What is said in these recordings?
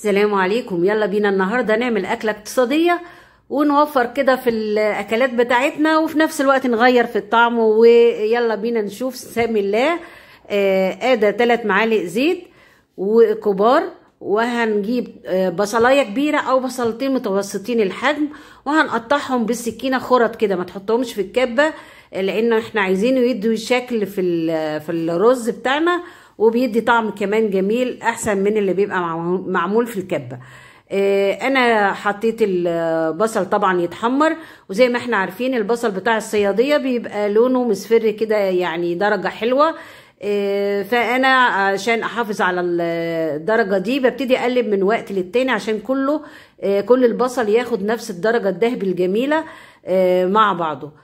السلام عليكم. يلا بينا النهاردة نعمل أكلة اقتصادية ونوفر كده في الأكلات بتاعتنا وفي نفس الوقت نغير في الطعم. ويلا بينا نشوف. سامي الله. ادي 3 معالق زيت وكبار، وهنجيب بصلاية كبيرة أو بصلتين متوسطين الحجم، وهنقطعهم بالسكينة خرط كده، ما تحطهمش في الكبة لأن احنا عايزينه يدوا شكل في الرز بتاعنا، وبيدي طعم كمان جميل احسن من اللي بيبقى معمول في الكبه. انا حطيت البصل طبعا يتحمر، وزي ما احنا عارفين البصل بتاع الصياديه بيبقى لونه مصفر كده، يعني درجه حلوه. فانا عشان احافظ على الدرجه دي ببتدي اقلب من وقت للتاني عشان كل البصل ياخد نفس الدرجه الدهبي الجميله مع بعضه.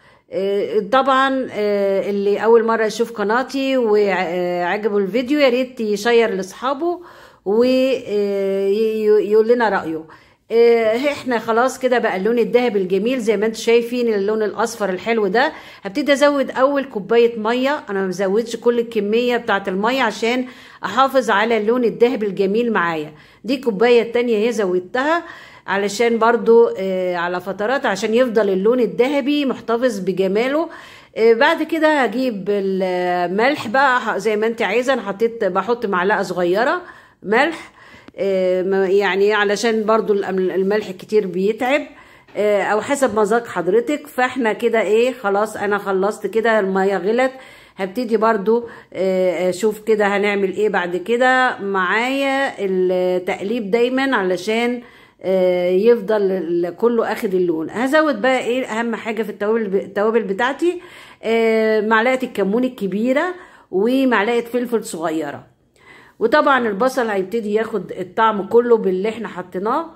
طبعا اللي اول مره يشوف قناتي وعجبه الفيديو يا ريت يشير لاصحابه ويقول لنا رايه. احنا خلاص كده بقى اللون الذهبي الجميل زي ما انتم شايفين، اللون الاصفر الحلو ده. هبتدي ازود اول كوبايه ميه، انا ما بزودش كل الكميه بتاعه الميه عشان احافظ على اللون الذهبي الجميل معايا. دي كوبايه التانية هي زودتها علشان برضو على فترات عشان يفضل اللون الذهبي محتفظ بجماله. بعد كده هجيب الملح بقى زي ما انت عايزه. انا بحط معلقه صغيره ملح، يعني علشان برضو الملح الكتير بيتعب، او حسب مذاق حضرتك. فاحنا كده خلاص انا خلصت كده، الميه غلت. هبتدي برضو اشوف كده هنعمل ايه بعد كده. معايا التقليب دايما علشان يفضل كله اخد اللون. هزود بقى اهم حاجه في التوابل بتاعتي، معلقه الكمون الكبيره ومعلقه فلفل صغيره. وطبعا البصل هيبتدي ياخد الطعم كله باللي احنا حطيناه،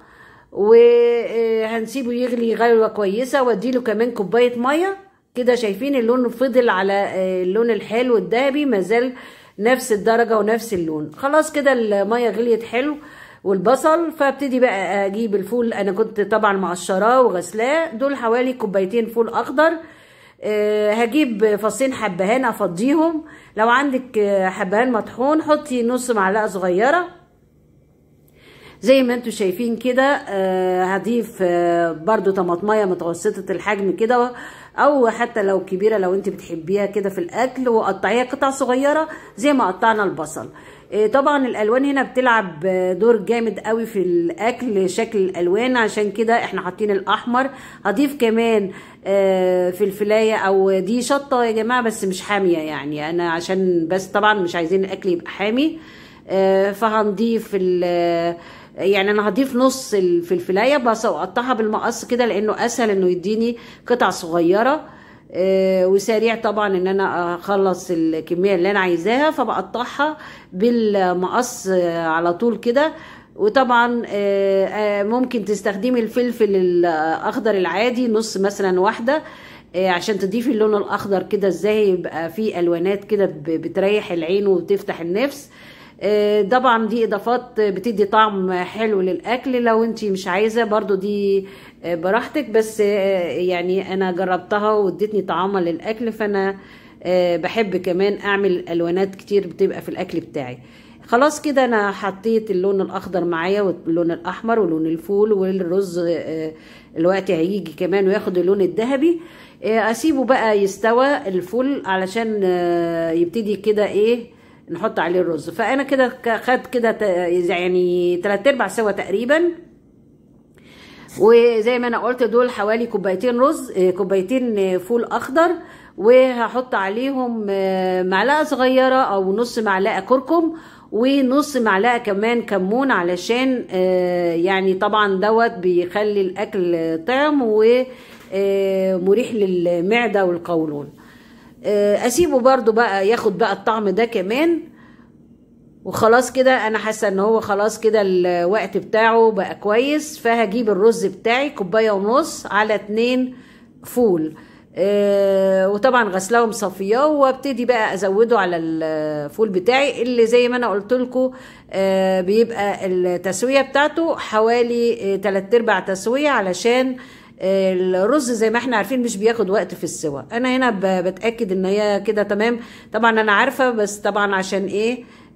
وهنسيبه يغلي غلوه كويسه، واديله كمان كوبايه ميه كده. شايفين اللون فضل على اللون الحلو الذهبي، مازال نفس الدرجه ونفس اللون. خلاص كده الميه غليت حلو والبصل. فابتدي بقى اجيب الفول. انا كنت طبعا مقشراه وغسلاه، دول حوالي كوبايتين فول اخضر. هجيب فصين حبهان افضيهم. لو عندك حبهان مطحون حطي نص معلقه صغيره زي ما انتم شايفين كده. هضيف برضو طماطميه متوسطه الحجم كده، او حتى لو كبيره لو انت بتحبيها كده في الاكل، وقطعيها قطع صغيره زي ما قطعنا البصل. طبعا الالوان هنا بتلعب دور جامد قوي في الاكل، شكل الالوان، عشان كده احنا حاطين الاحمر. هضيف كمان فلفلايه، او دي شطه يا جماعه بس مش حاميه، يعني انا عشان بس طبعا مش عايزين الاكل يبقى حامي. فهنضيف يعني انا هضيف نص الفلفلايه بس، واقطعها بالمقص كده لانه اسهل انه يديني قطع صغيره وسريع طبعا ان انا اخلص الكميه اللي انا عايزاها، فبقطعها بالمقص على طول كده. وطبعا ممكن تستخدمي الفلفل الاخضر العادي نص مثلا واحده، عشان تضيفي اللون الاخضر كده ازاي يبقى فيه الوانات كده بتريح العين وتفتح النفس. طبعا دي اضافات بتدي طعم حلو للاكل. لو انتي مش عايزه برضو دي براحتك، بس يعني انا جربتها وادتني طعامه للاكل، فانا بحب كمان اعمل الوانات كتير بتبقى في الاكل بتاعي. خلاص كده انا حطيت اللون الاخضر معايا واللون الاحمر ولون الفول والرز. الوقت هيجي كمان وياخد اللون الذهبي. اسيبه بقى يستوى الفول علشان يبتدي كده نحط عليه الرز. فانا كده خد كده يعني 3/4 سوا تقريبا. وزي ما انا قلت دول حوالي كوبايتين رز، كوبايتين فول اخضر، وهحط عليهم معلقه صغيره او نص معلقه كركم، ونص معلقه كمان كمون، علشان يعني طبعا دوت بيخلي الاكل طعم ومريح للمعده والقولون. اسيبه برضو بقى ياخد بقى الطعم ده كمان. وخلاص كده انا حاسه ان هو خلاص كده الوقت بتاعه بقى كويس. فهجيب الرز بتاعي 1.5 كوباية على 2 فول، وطبعا غسلاه ومصفياه، وابتدي بقى ازوده على الفول بتاعي اللي زي ما انا قلت لكم بيبقى التسويه بتاعته حوالي 3/4 تسويه، علشان الرز زي ما احنا عارفين مش بياخد وقت في السوى. انا هنا بتاكد ان هي كده تمام. طبعا انا عارفه، بس طبعا عشان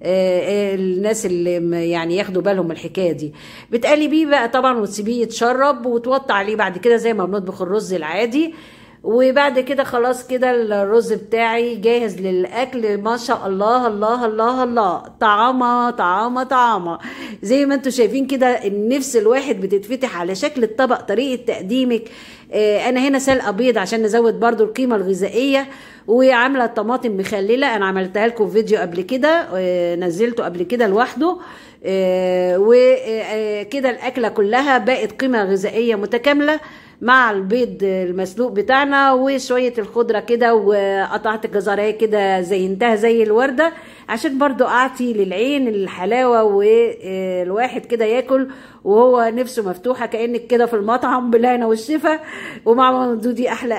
الناس اللي يعني ياخدوا بالهم من الحكايه دي. بتقلبيه بقى طبعا وتسيبيه يتشرب وتوطي عليه بعد كده زي ما بنطبخ الرز العادي. وبعد كده خلاص كده الرز بتاعي جاهز للاكل. ما شاء الله الله الله الله، طعامه طعامه طعامه زي ما انتم شايفين كده. النفس الواحد بتتفتح على شكل الطبق، طريقه تقديمك. انا هنا سلقه بيض عشان نزود برضو القيمه الغذائيه، وعامله طماطم مخلله. انا عملتها لكم في فيديو قبل كده، نزلته قبل كده لوحده. وكده الاكله كلها بقت قيمه غذائيه متكامله مع البيض المسلوق بتاعنا وشويه الخضره كده، وقطعت جزرايه كده زينتها زي الورده عشان برضو اعطي للعين الحلاوه، والواحد كده ياكل وهو نفسه مفتوحه كانك كده في المطعم بالهنا والشفا. ومع ماما دودي احلى